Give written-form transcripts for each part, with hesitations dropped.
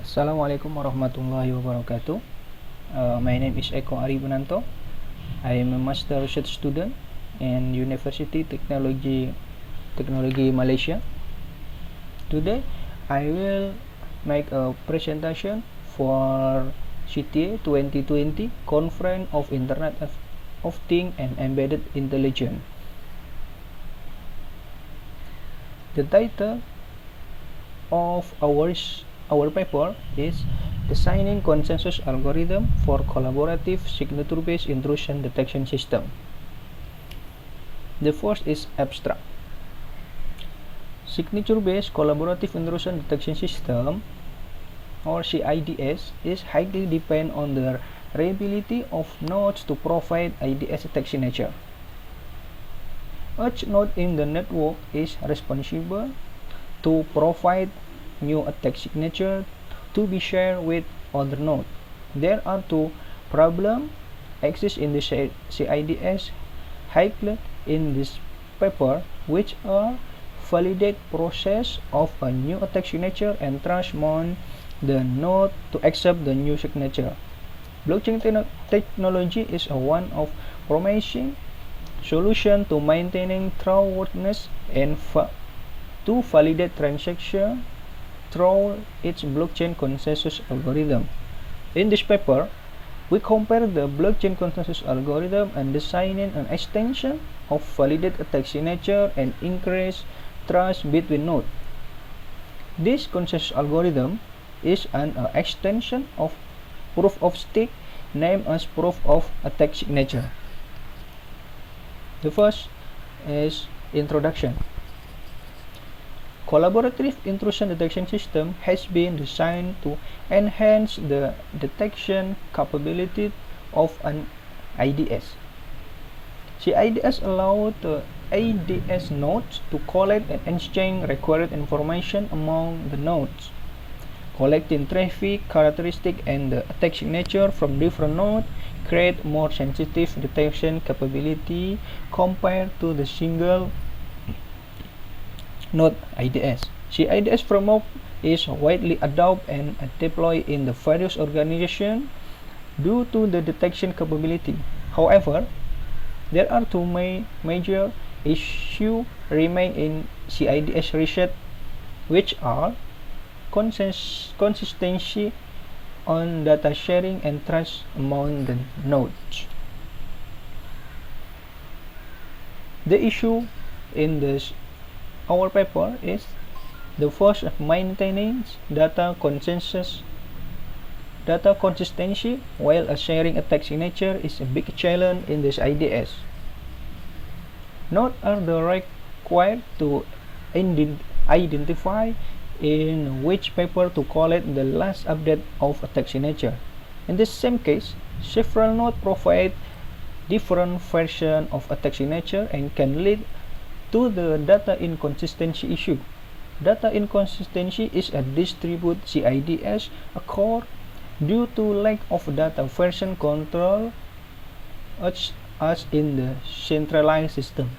Assalamualaikum warahmatullahi wabarakatuh. My name is Eko Aribunanto. I am a master research student in University Technology Malaysia. Today, I will make a presentation for CITIEI 2020 Conference of Internet of Things and Embedded Intelligence. The title of our paper is Designing Consensus Algorithm for Collaborative Signature-Based Intrusion Detection System. The first is abstract. Signature-based collaborative intrusion detection system, or CIDS, is highly dependent on the reliability of nodes to provide IDS attack signature. Each node in the network is responsible to provide new attack signature to be shared with other nodes. There are two problems exist in the CIDS highlighted in this paper, which are validate process of a new attack signature and trust among the node to accept the new signature. Blockchain technology is one of promising solution to maintaining trustworthiness and to validate transaction through its blockchain consensus algorithm. In this paper, we compare the blockchain consensus algorithm and designing an extension of validate attack signature and increase trust between nodes. This consensus algorithm is an extension of proof of stake named as proof of attack signature. The first is introduction. Collaborative intrusion detection system has been designed to enhance the detection capability of an IDS. CIDS allows the IDS nodes to collect and exchange required information among the nodes. Collecting traffic characteristic and the attack signature from different nodes create more sensitive detection capability compared to the single node IDS. CIDS framework is widely adopted and deployed in the various organizations due to the detection capability. However, there are two major issues remain in CIDS research, which are consistency on data sharing and trust among the nodes. The issue in our paper is the first of maintaining data consistency while sharing attack signature is a big challenge in this IDS. Nodes are required to identify in which paper to collect the last update of attack signature. In this same case, several nodes provide different versions of attack signature and can lead to the data inconsistency issue. Data inconsistency is a distributed CIDS occur due to lack of data version control as in the centralized system.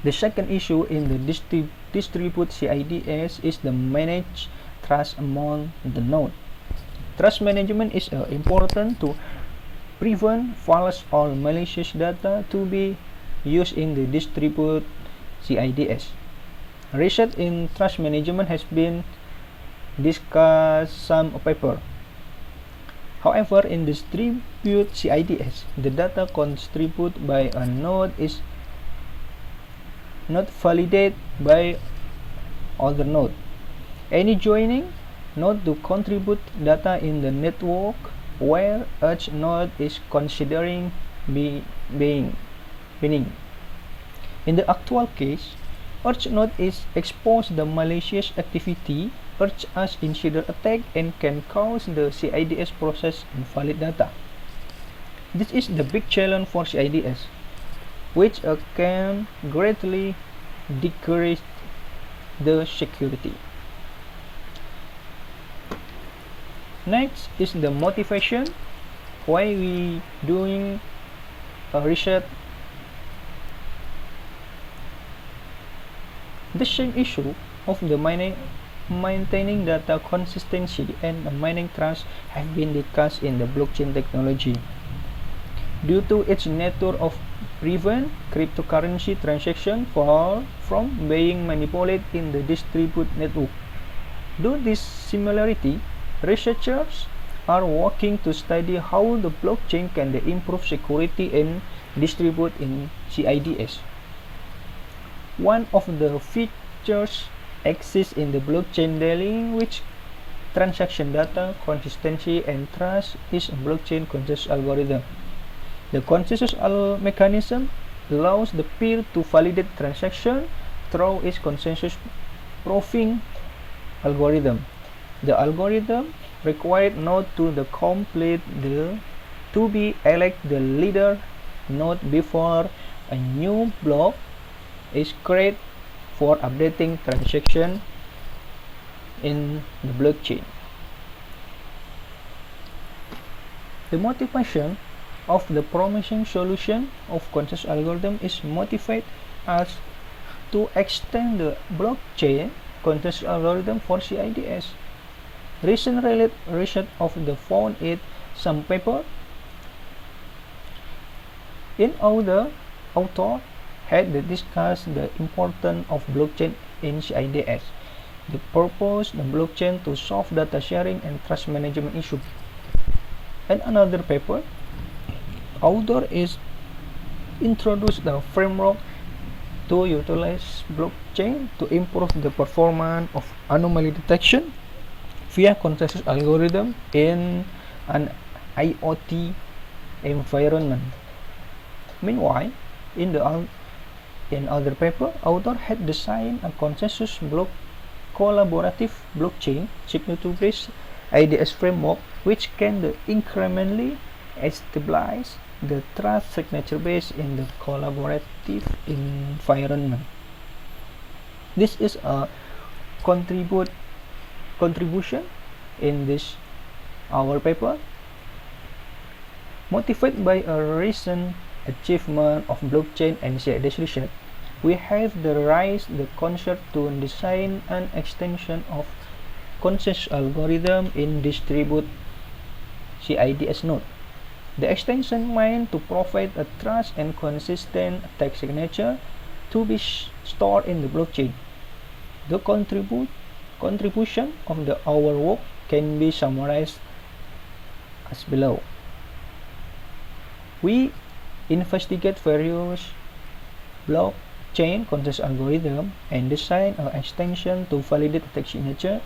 The second issue in the distributed CIDS is the managed trust among the nodes. Trust management is important to prevent false or malicious data to be used in the distributed CIDS. Research in trust management has been discussed some paper. However, in distributed CIDS, the data contributed by a node is not validated by other node. Any joining node to contribute data in the network where each node is considering being. In the actual case, each node is exposed to malicious activity such as insider attack and can cause the CIDS process invalid data. This is the big challenge for CIDS, which can greatly decrease the security. Next is the motivation why we doing research. The same issue of the maintaining data consistency and mining trust have been discussed in the blockchain technology. Due to its nature of prevent cryptocurrency transactions from being manipulated in the distributed network. Due to this similarity, researchers are working to study how the blockchain can improve security and distribute in CIDS. One of the features exists in the blockchain dealing with transaction data, consistency, and trust is a blockchain consensus algorithm. The consensus mechanism allows the peer to validate transaction through its consensus proving algorithm. The algorithm required node to complete to be elect the leader node before a new block is created for updating transaction in the blockchain. The motivation of the promising solution of consensus algorithm is motivated as to extend the blockchain consensus algorithm for CIDS. Recent research of the found it some paper in author had discussed the importance of blockchain in CIDS. They proposed the blockchain to solve data sharing and trust management issues. In another paper, author is introduced the framework to utilize blockchain to improve the performance of anomaly detection via consensus algorithm in an IoT environment. Meanwhile, in other paper, author had designed a consensus collaborative blockchain signature-based IDS framework which can incrementally establish the trust signature base in the collaborative environment. This is a contribution in this our paper motivated by a recent achievement of blockchain and CIDS research. We have raised the concept to design an extension of consensus algorithm in distributed CIDS node. The extension meant to provide a trust and consistent attack signature to be stored in the blockchain. The contribution of our work can be summarized as below. We investigate various blockchain consensus algorithms and design an extension to validate attack signature,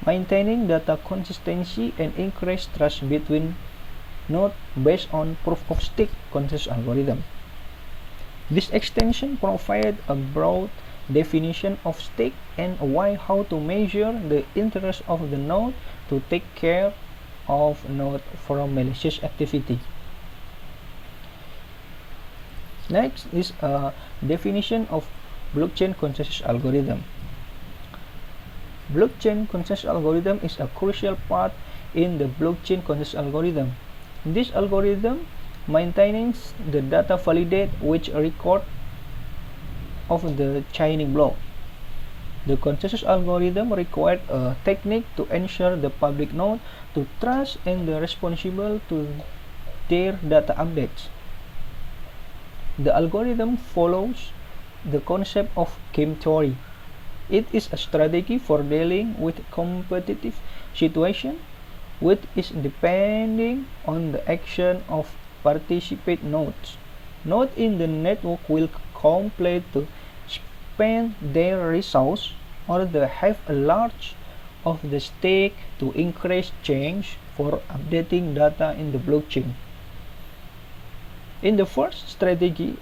maintaining data consistency and increase trust between nodes based on proof-of-stake consensus algorithm. This extension provides a broad definition of stake and how to measure the interest of the node to take care of node from malicious activity. Next is a definition of blockchain consensus algorithm. Blockchain consensus algorithm is a crucial part in the blockchain consensus algorithm. This algorithm maintains the data validate which record of the chaining block. The consensus algorithm required a technique to ensure the public node to trust and the responsible to their data updates. The algorithm follows the concept of game theory. It is a strategy for dealing with competitive situation which is depending on the action of participant nodes. Nodes in the network will complete to spend their resource or they have a large of the stake to increase change for updating data in the blockchain. In the first strategy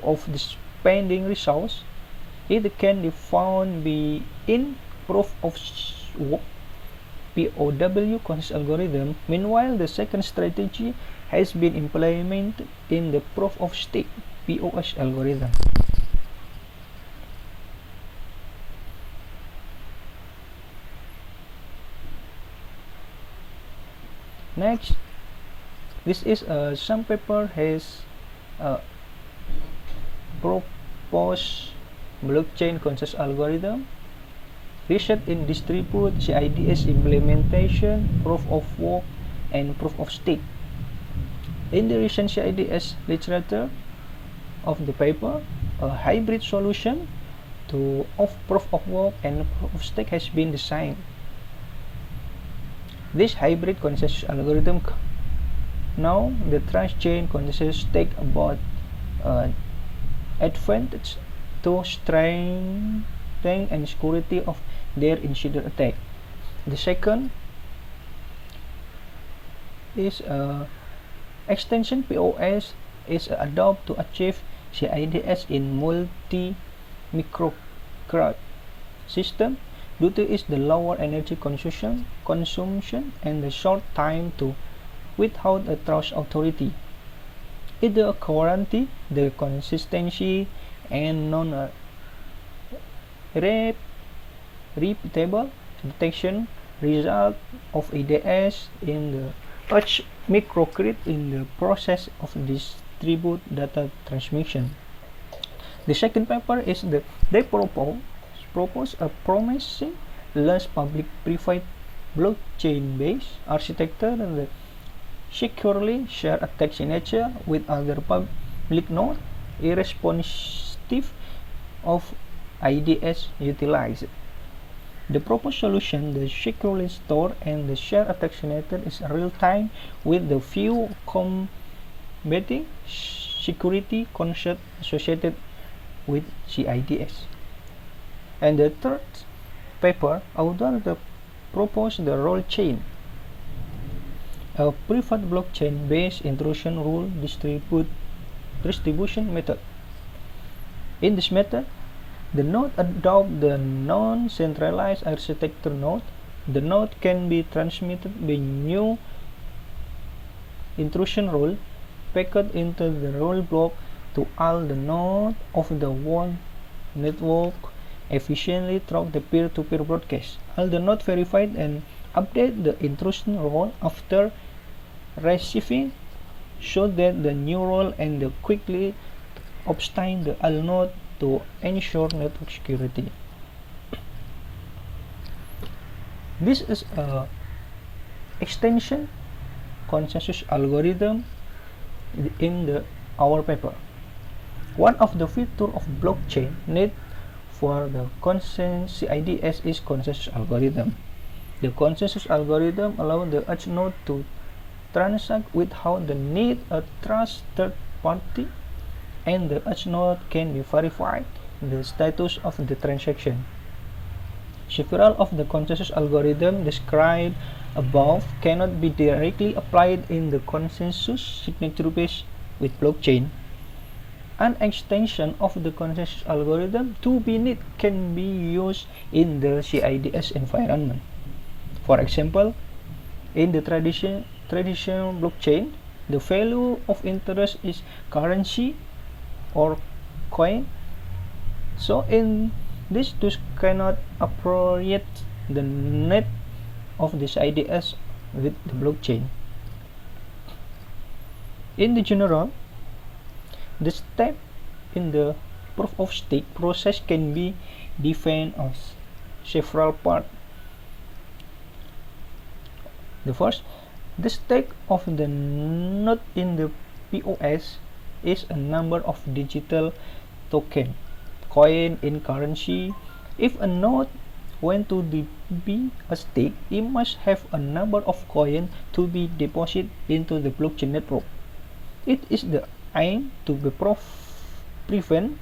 of the spending resource, it can be found in proof of work POW consensus algorithm. Meanwhile, the second strategy has been implemented in the proof of stake POS algorithm. Next, this is some paper has proposed blockchain consensus algorithm, research in distributed CIDS implementation, proof of work, and proof of stake. In the recent CIDS literature of the paper, a hybrid solution of proof of work and proof of stake has been designed. This hybrid consensus algorithm now the trust-chain consensus take about advantage to strength and security of their insider attack. The second is extension POS is adopted to achieve CIDS in multi-microcard system due to its the lower energy consumption and the short time to without a trust authority. It guarantee the consistency and non-repeatable detection result of EDS in the each microcard in the process of distribute data transmission. The second paper is they propose a promising less public-private blockchain-based architecture that securely share attack signature with other public node irrespective of IDS utilized. The proposed solution, the securely store and the share attack signature is real-time with the few combating security concerns associated with CIDS. And the third paper, author proposed the role chain, a private blockchain-based intrusion rule distribution method. In this method, the node adopt the non-centralized architecture node. The node can be transmitted by new intrusion rule packed into the rule block to all the nodes of the one network efficiently through the peer-to-peer broadcast. All the nodes verified and update the intrusion rule after receiving so that the new rule and the quickly obtain the all node to ensure network security. This is a extension consensus algorithm in our paper. One of the features of blockchain need for the consensus CIDS is consensus algorithm. The consensus algorithm allows the edge node to transact without the need a trust third party, and the edge node can be verified the status of the transaction. Several of the consensus algorithms described above cannot be directly applied in the consensus signature base with blockchain. An extension of the consensus algorithm to be neat can be used in the CIDS environment. For example, in the traditional blockchain, the value of interest is currency or coin. So in this two cannot appropriate the net of this IDS with the blockchain. In the general, the step in the proof of stake process can be defined as several parts. The first, the stake of the node in the POS is a number of digital token, coin in currency. If a node want to be a stake, it must have a number of coins to be deposited into the blockchain network. It is the aim to be prevent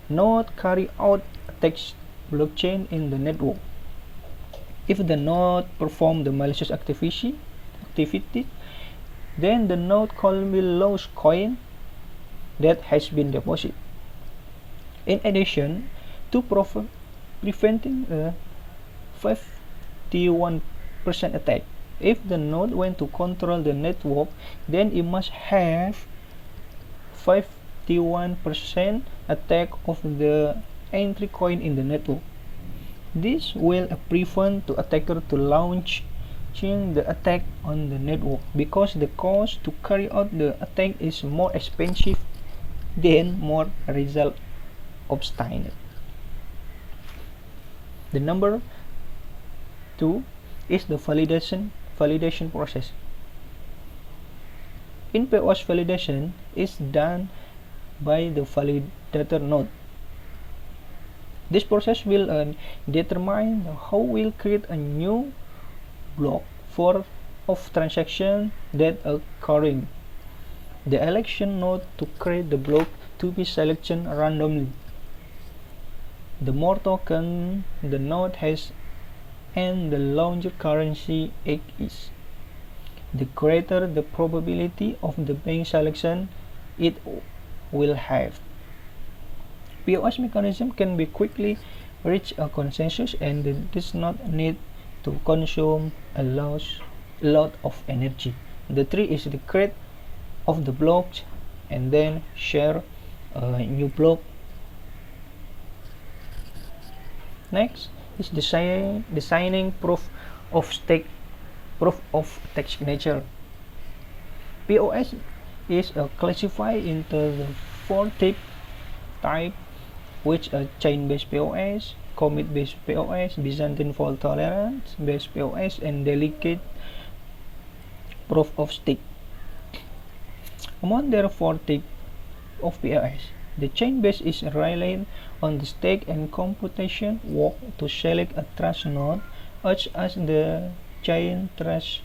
node carry out attacks blockchain in the network. If the node perform the malicious activity, then the node can be lose coin that has been deposited. In addition to preventing a 51% attack, if the node want to control the network, then it must have 51% attack of the entry coin in the network. This will prevent the attacker to launch the attack on the network because the cost to carry out the attack is more expensive than more result obtained. The number 2 is the validation process. In POS, validation is done by the validator node. This process will determine how we'll create a new block of transaction that occurring. The election node to create the block to be selected randomly. The more token the node has and the larger currency it is, the greater the probability of the bank selection it will have. POS mechanism can be quickly reach a consensus and does not need to consume a lot of energy. The tree is the create of the blocks and then share a new block. Next is designing proof of stake signature. POS is classified into the four type, which are chain-based POS, commit-based POS, Byzantine fault tolerance-based POS, and delegate proof of stake. Among their four types of POS, the chain-based is relied on the stake and computation work to select a trust node, such as the chain trust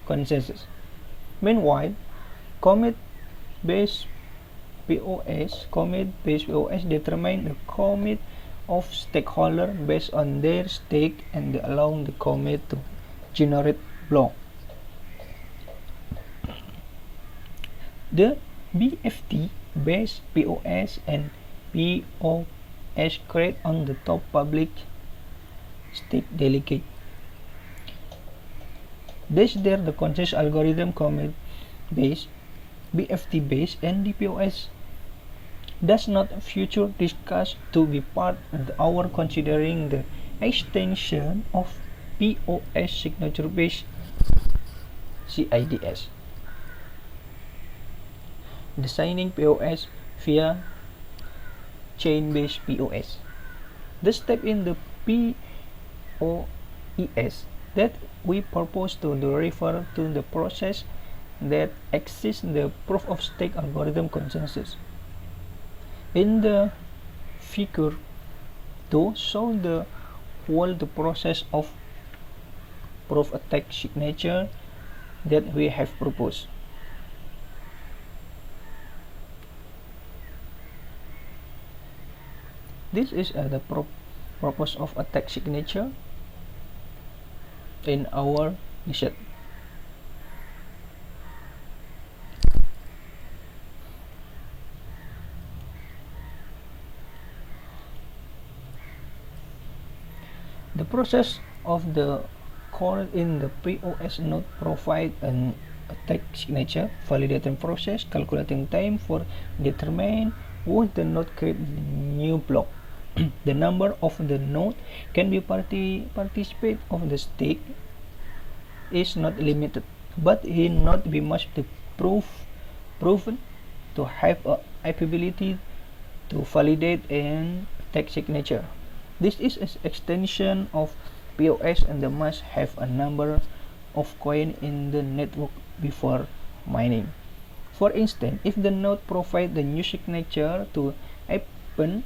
consensus. Meanwhile, commit-based POS determine the commit of stakeholder based on their stake and allow the commit to generate block. The BFT based POS and POS create on the top public stake delegate. These are the consensus algorithm commit based, BFT based, and the POS does not future discussed to be part of our considering the extension of POS signature based CITIEI. Designing POS via chain-based POS. The step in the POS that we propose to refer to the process that exists the proof of stake algorithm consensus. In the figure 2 show the whole the process of proof of stake signature that we have proposed. This is the purpose of a text signature in our research. The process of the call in the POS node provide a text signature validating process, calculating time for determine would the node create new block. The number of the node can be participate of the stake is not limited, but it not be must be proven to have a ability to validate and take signature. This is an extension of POS and must have a number of coins in the network before mining. For instance, if the node provide the new signature to happen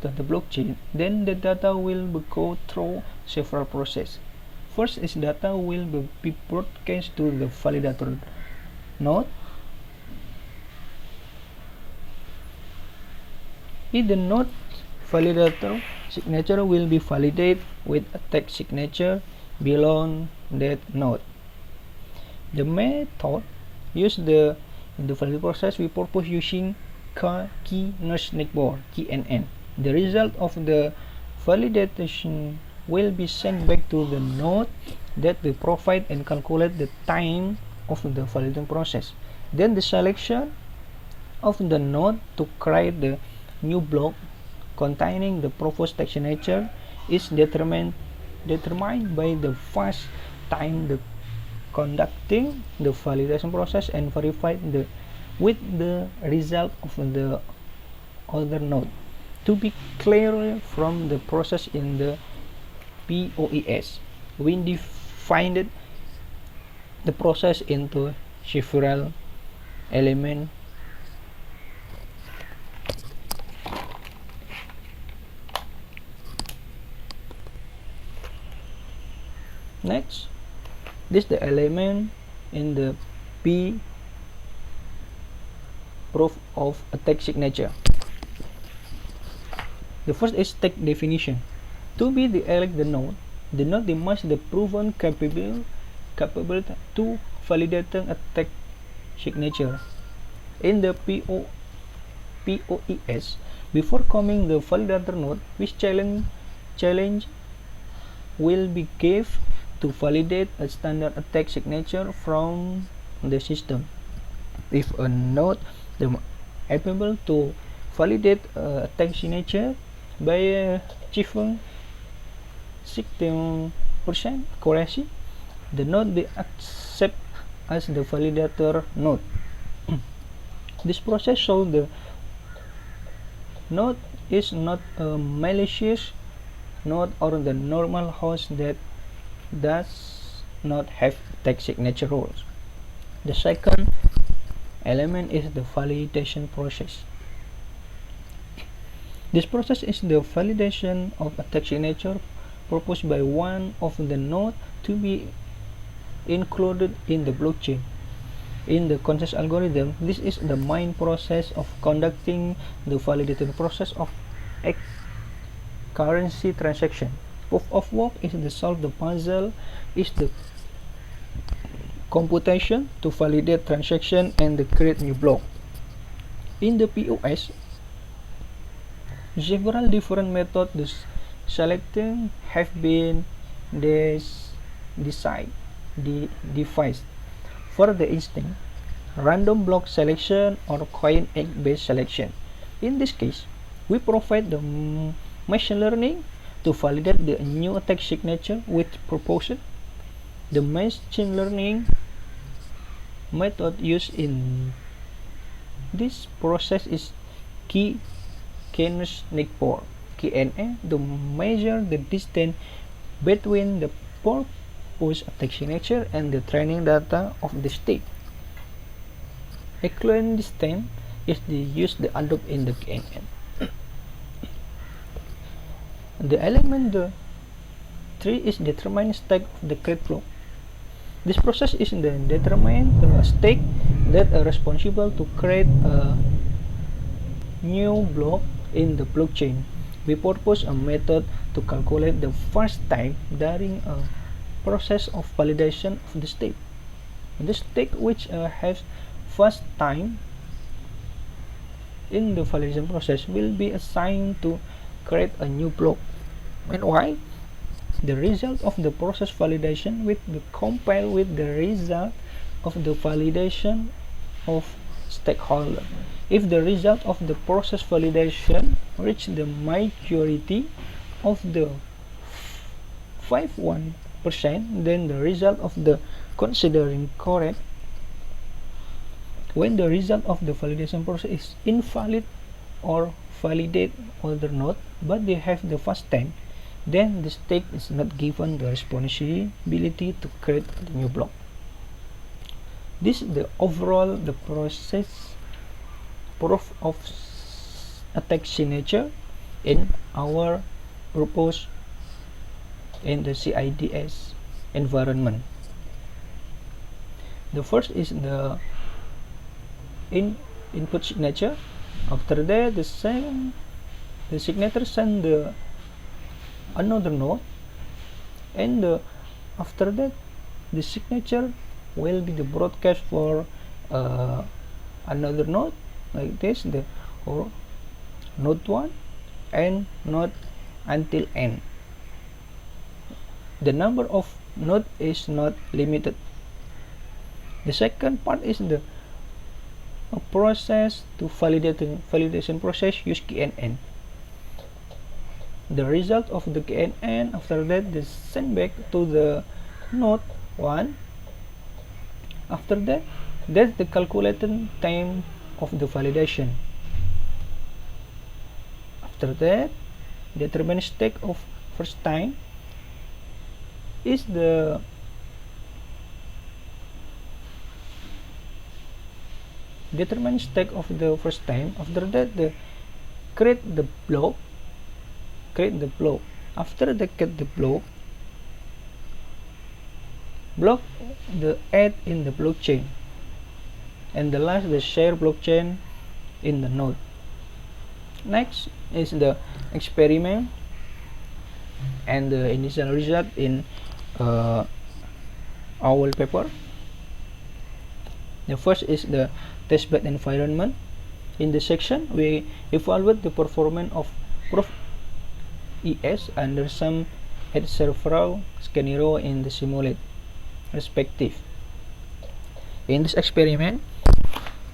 to the blockchain, then the data will go through several processes. First is data will be broadcast to the validator node. If the node validator signature will be validated with a text signature below that node. The method used in the validation process we propose using key nurse network KNN. The result of the validation will be sent back to the node that will provide and calculate the time of the validation process. Then the selection of the node to create the new block containing the proposed text signature is determined by the fast time the conducting the validation process and verified with the result of the other node. To be clear from the process in the POES, we defined the process into several elements. Next, this is the element in the P proof of attack signature. The first is stack definition. To be elect the node must be proven capable to validating attack signature. In the POES, before coming the validator node, which challenge will be given to validate a standard attack signature from the system. If a node is able to validate attack signature by achieving 60% accuracy, the node be accepted as the validator node. This process shows the node is not a malicious node or the normal host that does not have attack signature rules. The second element is the validation process. This process is the validation of attack signature proposed by one of the nodes to be included in the blockchain. In the consensus algorithm, this is the main process of conducting the validation process of a currency transaction. Proof of work is to solve the puzzle, is the computation to validate transaction and to create new block. In the POS, several different methods selecting have been devised. For the instance, random block selection or coin egg based selection. In this case, we provide the machine learning to validate the new attack signature with proposed. The machine learning method used in this process is KNN to measure the distance between the purpose attack signature and the training data of the state. Equivalent distance is used to adopt in the KNN. The element 3 is determine stack of the create block. This process is the determine the stake that are responsible to create a new block in the blockchain. We propose a method to calculate the first time during a process of validation of the stake. The stake which has first time in the validation process will be assigned to create a new block. And why? The result of the process validation will be compared with the result of the validation of stakeholder. If the result of the process validation reach the majority of the 51%, then the result of the considering correct. When the result of the validation process is invalid or validate other node, but they have the first time, then the stake is not given the responsibility to create the new block. This is the overall the process proof of attack signature in our proposed in the CIDS environment. The first is the input signature. After that, the signature send the another node, and after that the signature will be the broadcast for another node like this, the or node 1 and node until n. The number of node is not limited. The second part is the process to validation process use KNN. The result of the KNN after that is sent back to the node 1. After that, that's the calculated time of the validation. After that, deterministic of first time is the deterministic of the first time. After that, the create the block. After they get the block the add in the blockchain, and the last the share blockchain in the node. Next is the experiment and the initial result in our paper. The first is the testbed environment. In this section, we evaluate the performance of Proof ES under some and several scenario in the simulate respective. In this experiment,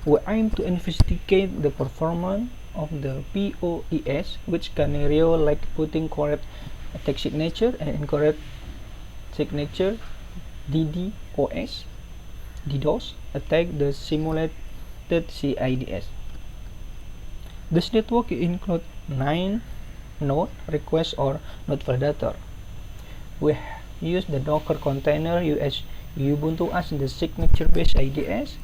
we aim to investigate the performance of the POES, which scenario like putting correct attack signature and incorrect signature DDoS attack the simulated CIDS. This network includes 9 node requests or node validator. We use the Docker container US Ubuntu as the signature-based IDS,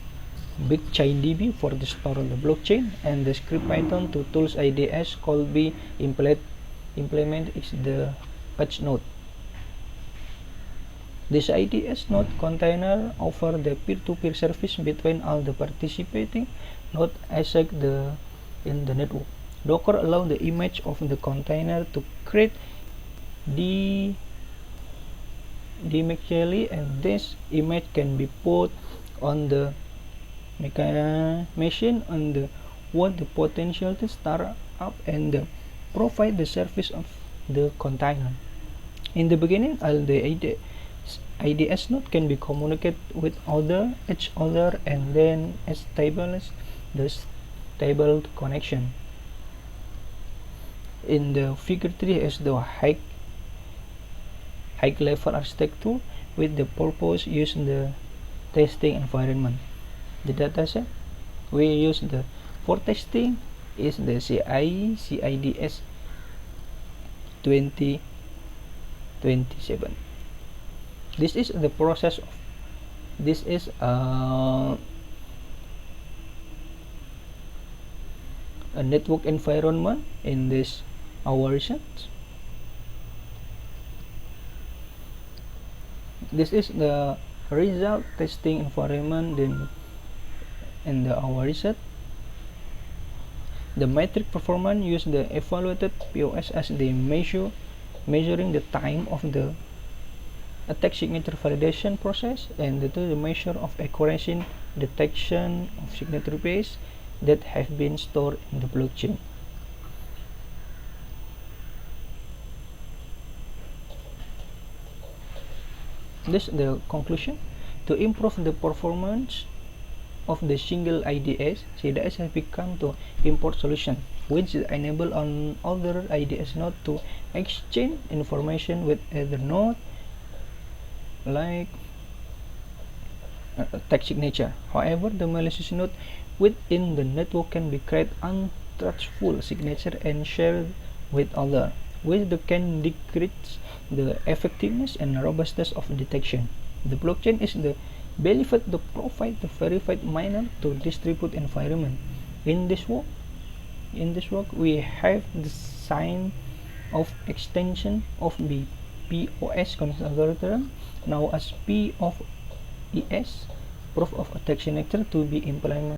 Big Chain DB for the store on the blockchain, and the script Python to tools IDS could be implement is the patch node. This IDS node container offer the peer-to-peer service between all the participating nodes in the network. Docker allows the image of the container to create dynamically, and this image can be put on the machine on the what the potential to start up and provide the service of the container. In the beginning, all the IDS node can be communicated with each other and then establish the stable connection. In the figure 3 is the high level architecture with the purpose using the testing environment. The dataset we use for testing is the CITIEI CIDS 2027. This is the process of this is a network environment in this our research. This is the result testing environment in our research. The metric performance use the evaluated POS as the measuring the time of the attack signature validation process, and the measure of accuracy detection of signature base that have been stored in the blockchain. This is the conclusion. To improve the performance of the single IDS, CIDS has become to import solution which enable on other IDS node to exchange information with other node like attack signature. However, the malicious node within the network can be create untrustful signature and share with other, which can decrease the effectiveness and robustness of detection. The blockchain is the believed to provide the verified miner to distribute environment. In this work, we have the sign of extension of the POS algorithm now as P of ES proof of attack signature to be implemented